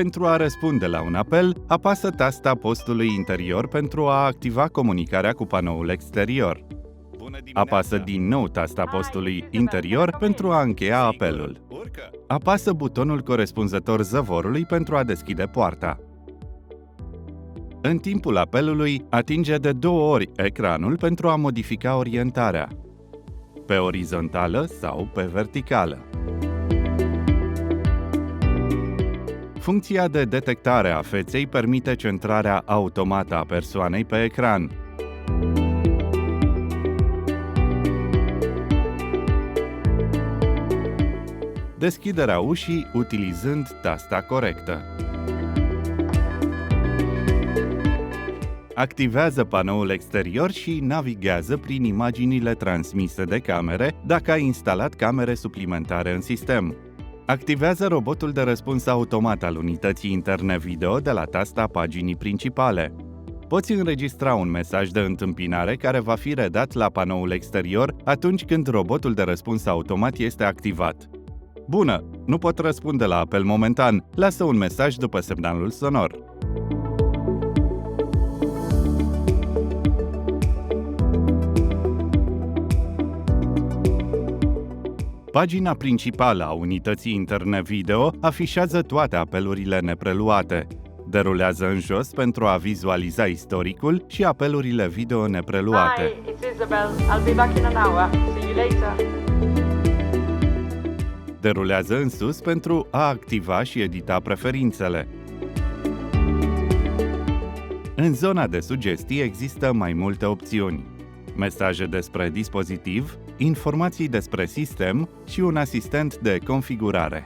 Pentru a răspunde la un apel, apasă tasta postului interior pentru a activa comunicarea cu panoul exterior. Apasă din nou tasta postului interior pentru a încheia apelul. Apasă butonul corespunzător zăvorului pentru a deschide poarta. În timpul apelului, atinge de 2 ori ecranul pentru a modifica orientarea, pe orizontală sau pe verticală. Funcția de detectare a feței permite centrarea automată a persoanei pe ecran. Deschiderea ușii utilizând tasta corectă. Activează panoul exterior și navighează prin imaginile transmise de camere dacă ai instalat camere suplimentare în sistem. Activează robotul de răspuns automat al unității interne video de la tasta paginii principale. Poți înregistra un mesaj de întâmpinare care va fi redat la panoul exterior atunci când robotul de răspuns automat este activat. Bună! Nu pot răspunde la apel momentan. Lasă un mesaj după semnalul sonor. Pagina principală a unității interne video afișează toate apelurile nepreluate. Derulează în jos pentru a vizualiza istoricul și apelurile video nepreluate. Hi, it's Isabel. I'll be back in an hour. See you later. Derulează în sus pentru a activa și edita preferințele. În zona de sugestii există mai multe opțiuni: mesaje despre dispozitiv, informații despre sistem și un asistent de configurare.